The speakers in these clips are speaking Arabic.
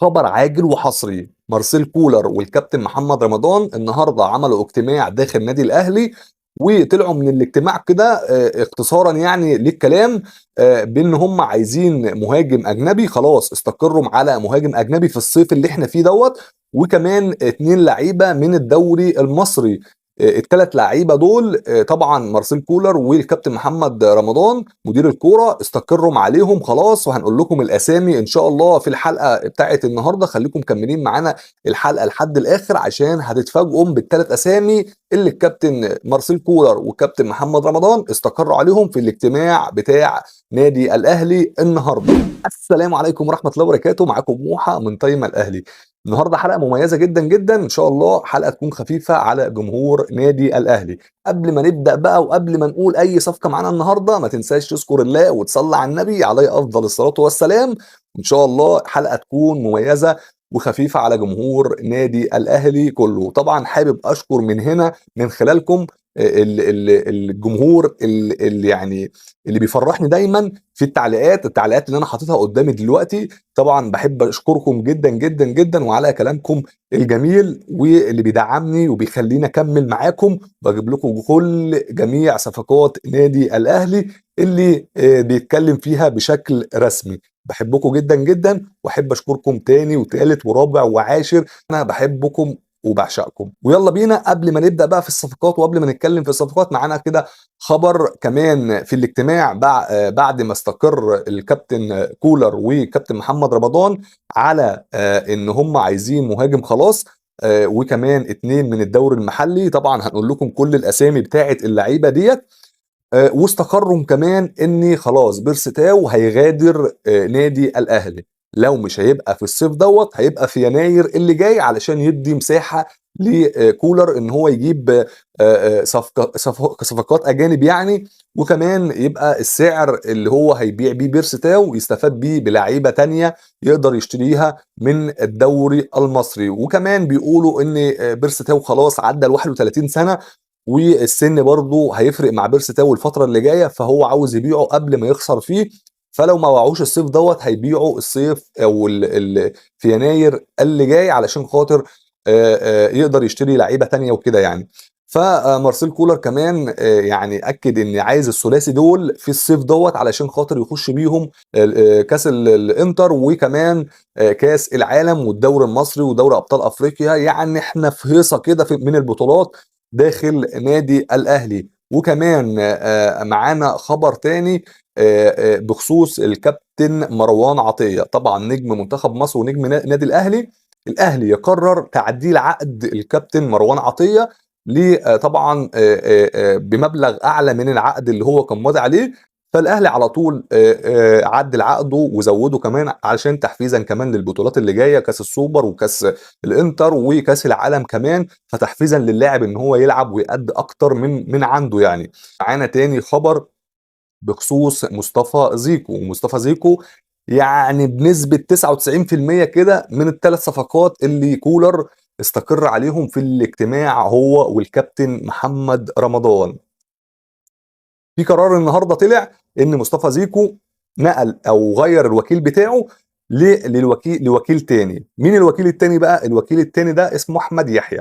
خبر عاجل وحصري، مارسيل كولر والكابتن محمد رمضان النهارده عملوا اجتماع داخل نادي الأهلي، وطلعوا من الاجتماع كده اختصارًا يعني للكلام بإن هم عايزين مهاجم أجنبي، خلاص استقروا على مهاجم أجنبي في الصيف اللي إحنا فيه دوّة، وكمان 2 لعيبة من الدوري المصري. ال3 لعيبة دول طبعًا مارسيل كولر والكابتن محمد رمضان مدير الكورة استقروا عليهم خلاص، وهنقول لكم الأسامي إن شاء الله في الحلقة بتاعة النهارده، خليكم مكملين معانا الحلقة لحد الآخر عشان هتتفاجئوا بال3 أسامي اللي الكابتن مارسيل كولر والكابتن محمد رمضان استقروا عليهم في الاجتماع بتاع نادي الأهلي النهارده. السلام عليكم ورحمة الله وبركاته، معاكم موحى من تايم الأهلي. النهارده حلقة مميزة جدًا، جدًا، إن شاء الله حلقة تكون خفيفة على جمهور نادي الأهلي. قبل ما نبدأ بقى وقبل ما نقول أي صفقة معانا النهارده، ما تنساش تذكر الله وتصلي على النبي عليه أفضل الصلاة والسلام، وإن شاء الله حلقة تكون مميزة وخفيفة على جمهور نادي الأهلي كله. طبعًا حابب أشكر من هنا من خلالكم الجمهور اللي يعني اللي بيفرحني دايمًا في التعليقات اللي أنا حاططها قدامي دلوقتي. طبعًا باحب أشكركم جدًا، جدًا، جدًا، وعلى كلامكم الجميل واللي بيدعمني وبيخلّيني أكمّل معاكم وأجيب لكم جميع صفقات نادي الأهلي اللي بيتكلّم فيها بشكل رسمي. باحبكم جدًا، جدًا، وأحب أشكركم تاني وتالت ورابع وعاشر. أنا باحبكم وباعشقكم. ويالّا بينا قبل ما نبدأ بقى في الصفقات وقبل ما نتكلّم في الصفقات، معانا كده خبر كمان في الاجتماع بعد ما استقر الكابتن كولر والكابتن محمد رمضان على إن هم عايزين مهاجم خلاص، وكمان 2 من الدوري المحلي. طبعًا هنقول لكم كل الأسامي بتاعة اللعيبة ديّة. واستقرّوا كمان إن خلاص بيرسي تاو هيغادر نادي الأهلي، لو مش هيبقى في الصيف دوّة هيبقى في يناير اللي جاي علشان يدّي مساحة كولر إن هو يجيب صفقات أجانب يعني، وكمان يبقى السعر اللي هو هيبيع بيه بيرسي تاو يستفاد بيه بلعيبة تانية يقدر يشتريها من الدوري المصري. وكمان بيقولوا إن بيرسي تاو خلاص عدّى ال31 سنة، والسن برضه هيفرق مع بيرسي تاو الفترة اللي جاية، فهو عاوز يبيعه قبل ما يخسر فيه. فلو ما باعوش الصيف دوّة هيبيعه الصيف أو في يناير اللي جاي علشان خاطر يقدر يشتري لعيبة تانية وكده يعني. فمارسيل كولر كمان يعني أكد إن عايز الثلاثي دول في الصيف دوّة علشان خاطر يخش بيهم كاس الإنتر، وكمان كاس العالم والدوري المصري ودوري أبطال أفريقيا. يعني إحنا في هيصة كده من البطولات داخل نادي الأهلي. وكمان معانا خبر تاني بخصوص الكابتن مروان عطية، طبعًا نجم منتخب مصر ونجم نادي الأهلي. الأهلي يقرر تعديل عقد الكابتن مروان عطية طبعًا بمبلغ أعلى من العقد اللي هو كان ماضي عليه. فالأهلي على طول عدّل عقده وزوّده كمان علشان تحفيزًا كمان للبطولات اللي جاية، كاس السوبر وكاس الإنتر وكاس العالم كمان، فتحفيزًا للاعب إن هو يلعب ويأدّي أكتر من عنده يعني. معانا تاني خبر بخصوص مصطفى زيكو، ومصطفى زيكو يعني بنسبة 99% كده من ال3 صفقات اللي كولر استقر عليهم في الاجتماع هو والكابتن محمد رمضان. في قرار النهارده طلع إن مصطفى زيكو نقل أو غيّر الوكيل بتاعه لوكيل تاني. مين الوكيل التاني بقى؟ الوكيل التاني ده اسمه أحمد يحيى.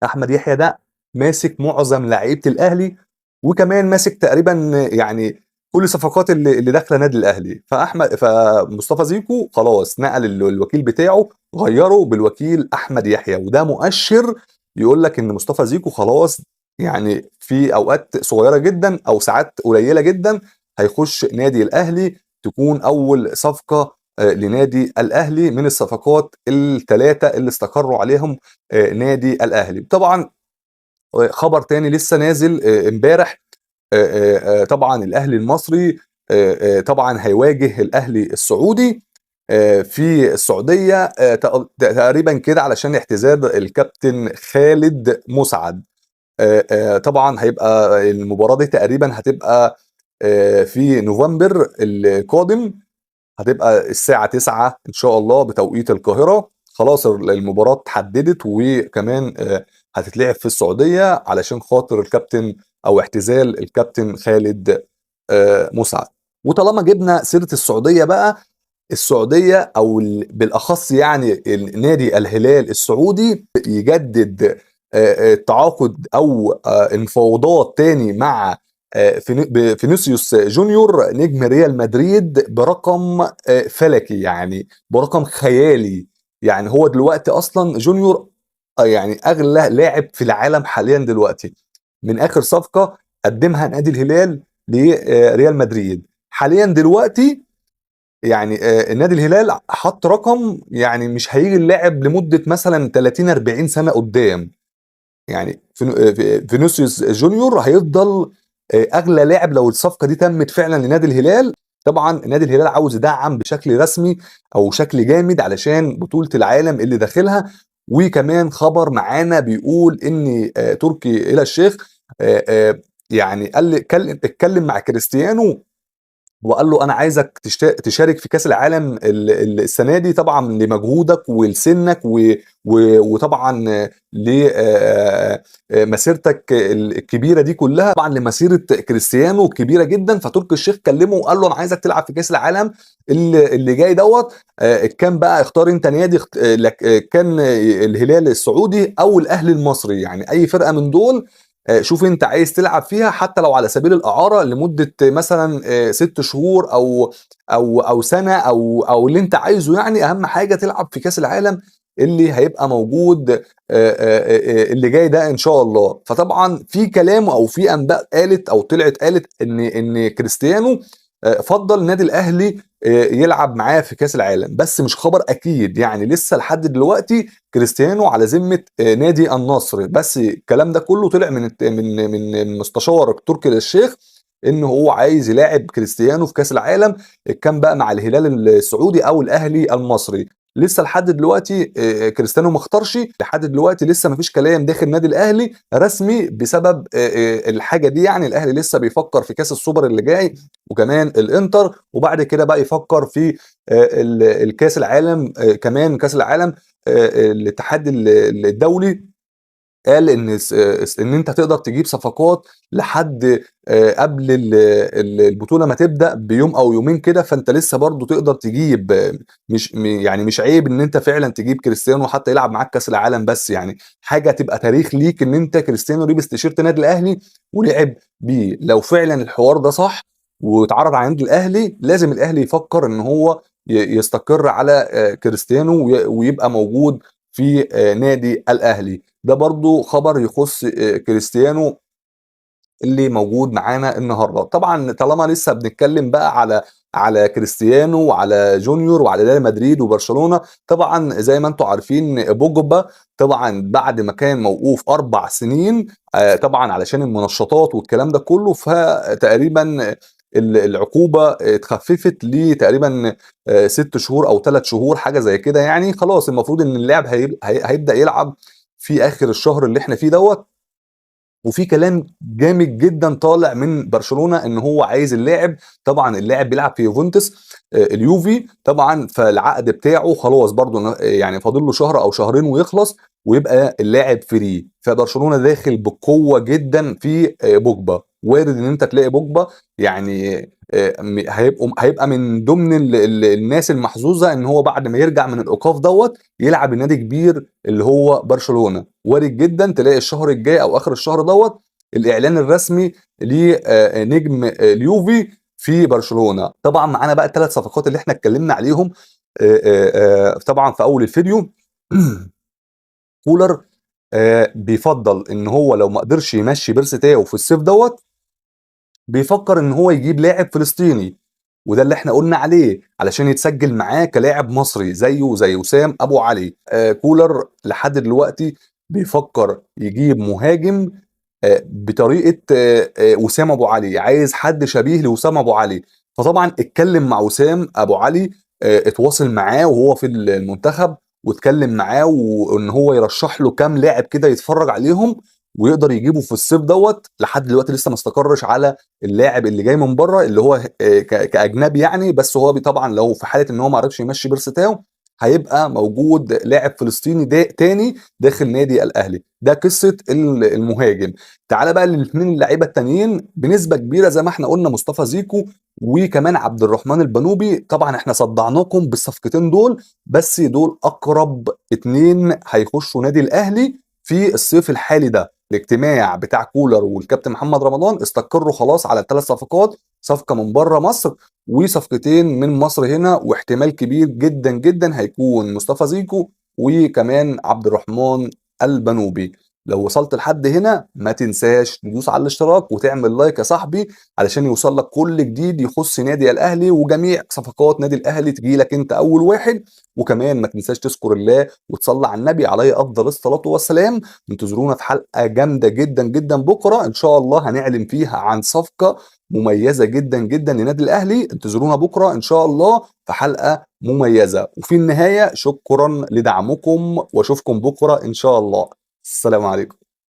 أحمد يحيى ده ماسك معظم لعيبة الأهلي، وكمان ماسك تقريبًا يعني كل الصفقات اللي داخلة نادي الأهلي. فمصطفى زيكو خلاص نقل الوكيل بتاعه غيّره بالوكيل أحمد يحيى، وده مؤشر يقول لك إن مصطفى زيكو خلاص يعني في أوقات صغيرة جدًا أو ساعات قليلة جدًا هيخش نادي الأهلي، تكون أول صفقة لنادي الأهلي من الصفقات ال3 اللي استقروا عليهم نادي الأهلي. طبعًا خبر تاني لسه نازل امبارح. طبعًا الأهلي المصري طبعًا هيواجه الأهلي السعودي في السعودية تقريبًا كده علشان اعتزال الكابتن خالد مسعد. طبعًا هيبقى المباراة دي تقريبًا هتبقى في نوفمبر القادم، هتبقى الساعة 09:00 إن شاء الله بتوقيت القاهرة. خلاص المباراة اتحددت، وكمان هتتلعب في السعودية علشان خاطر الكابتن أو اعتزال الكابتن خالد مسعد. وطالما جبنا سيرة السعودية بقى، السعودية أو بالأخص يعني نادي الهلال السعودي يجدد التعاقد أو المفاوضات تاني مع فينيسيوس جونيور نجم ريال مدريد برقم فلكي، يعني برقم خيالي. يعني هو دلوقتي أصلا جونيور يعني أغلى لاعب في العالم حاليا دلوقتي، من آخر صفقة قدمها نادي الهلال لريال مدريد حاليا دلوقتي. يعني النادي الهلال حط رقم يعني مش هيجي اللاعب لمدة مثلا 30 40 سنة قدام. يعني فينيسيوس جونيور هيفضل اغلى لاعب لو الصفقة دي تمت فعلا لنادي الهلال. طبعا نادي الهلال عاوز يدعم بشكل رسمي او شكل جامد علشان بطولة العالم اللي داخلها. وكمان خبر معانا بيقول ان تركي آل الشيخ يعني اتكلم مع كريستيانو وقال له انا عايزك تشارك في كاس العالم السنه دي، طبعا لمجهودك ولسنك وطبعا لمسيرتك الكبيره دي كلها، طبعا لمسيره كريستيانو الكبيره جدا. فتركي الشيخ كلمه وقال له انا عايزك تلعب في كاس العالم اللي جاي دوت. كان بقى اختار انت نادي كان الهلال السعودي او الاهلي المصري، يعني اي فرقه من دول شوف انت عايز تلعب فيها حتى لو على سبيل الاعاره لمده مثلا 6 شهور او سنه او اللي انت عايزه. يعني اهم حاجه تلعب في كاس العالم اللي هيبقى موجود اللي جاي ده ان شاء الله. فطبعا في كلام او في انباء قالت او قالت ان كريستيانو فضل النادي الاهلي يلعب معاه في كاس العالم، بس مش خبر اكيد. يعني لسه لحد دلوقتي كريستيانو على ذمه نادي النصر، بس الكلام ده كله طلع من مستشار تركي آل الشيخ ان هو عايز يلاعب كريستيانو في كاس العالم، كان بقى مع الهلال السعودي او الاهلي المصري. لسه لحد دلوقتي كريستيانو ما اختارش، لحد دلوقتي لسه ما فيش كلام داخل النادي الاهلي رسمي بسبب الحاجه دي. يعني الاهلي لسه بيفكر في كاس السوبر اللي جاي وكمان الانتر، وبعد كده بقى يفكر في الكاس العالم. كمان كاس العالم الاتحاد الدولي قال ان انت تقدر تجيب صفقات لحد قبل البطوله ما تبدا بيوم او يومين كده. فانت لسه برضو تقدر تجيب يعني مش عيب ان انت فعلا تجيب كريستيانو حتى يلعب معاك كاس العالم، بس يعني حاجه تبقى تاريخ ليك ان انت كريستيانو لبس تيشيرت نادي الاهلي ولعب بيه. لو فعلا الحوار ده صح واتعرض على النادي الاهلي، لازم الاهلي يفكر ان هو يستقر على كريستيانو ويبقى موجود في نادي الاهلي. ده برضو خبر يخص كريستيانو اللي موجود معانا النهارده. طبعا طالما لسه بنتكلم بقى على كريستيانو وعلى جونيور وعلى ريال مدريد وبرشلونه، طبعا زي ما انتم عارفين بوجبا طبعا بعد ما كان موقوف 4 سنين طبعا علشان المنشطات والكلام ده كله، فتقريبا العقوبه اتخففت لتقريبا 6 شهور او 3 شهور حاجه زي كده. يعني خلاص المفروض ان اللاعب هيبدا يلعب في اخر الشهر اللي احنا فيه دوت. وفي كلام جامد جدا طالع من برشلونه ان هو عايز اللاعب. طبعا اللاعب بيلعب في يوفنتوس اليوفي طبعا، فالعقد بتاعه خلاص برضو يعني فاضل له شهر او شهرين ويخلص ويبقى اللاعب فري. فبرشلونه داخل بقوه جدا في بوجبا. وارد ان انت تلاقي بوجبا يعني هيبقى من ضمن الناس المحظوظه ان هو بعد ما يرجع من الايقاف دوت يلعب النادي كبير اللي هو برشلونه. وارد جدا تلاقي الشهر الجاي او اخر الشهر دوت الاعلان الرسمي لنجم اليوفي في برشلونه. طبعا معانا بقى الثلاث صفقات اللي احنا اتكلمنا عليهم طبعا في اول الفيديو. كولر بيفضل ان هو لو ما قدرش يمشي بيرسي في الصيف دوت بيفكر ان هو يجيب لاعب فلسطيني، وده اللي احنا قلنا عليه علشان يتسجل معاه كلاعب مصري زيه زي وسام ابو علي. كولر لحد دلوقتي بيفكر يجيب مهاجم بطريقه وسام ابو علي، عايز حد شبيه لوسام ابو علي. فطبعا اتكلم مع وسام ابو علي، اتواصل معاه وهو في المنتخب واتكلم معاه وان هو يرشح له كام لاعب كده يتفرج عليهم ويقدر يجيبه في الصيف دوت. لحد دلوقتي لسه ما استقرش على اللاعب اللي جاي من بره اللي هو كاجنبي يعني، بس هو طبعا لو في حاله ان هو ما عرفش يمشي بيرستاو هيبقى موجود لاعب فلسطيني تاني داخل نادي الاهلي. ده قصه المهاجم. تعال بقى للاثنين اللعيبه التانيين بنسبه كبيره زي ما احنا قلنا مصطفى زيكو وكمان عبد الرحمن البنوبي. طبعا احنا صدعناكم بالصفقتين دول، بس دول اقرب اتنين هيخشوا نادي الاهلي في الصيف الحالي ده. الاجتماع بتاع كولر والكابتن محمد رمضان استقروا خلاص على 3 صفقات، صفقه من بره مصر وصفقتين من مصر هنا، واحتمال كبير جدا جدا هيكون مصطفى زيكو وكمان عبد الرحمن البنوبي. لو وصلت لحد هنا ما تنساش تدوس على الاشتراك وتعمل لايك يا صاحبي علشان يوصل لك كل جديد يخص نادي الاهلي وجميع صفقات نادي الاهلي تجي لك انت اول واحد. وكمان ما تنساش تذكر الله وتصلي على النبي عليه افضل الصلاه والسلام. انتظرونا في حلقه جامده جدا جدا بكره ان شاء الله هنعلن فيها عن صفقه مميزه جدا جدا لنادي الاهلي. انتظرونا بكره ان شاء الله في حلقه مميزه. وفي النهايه شكرا لدعمكم واشوفكم بكره ان شاء الله. السلام عليكم.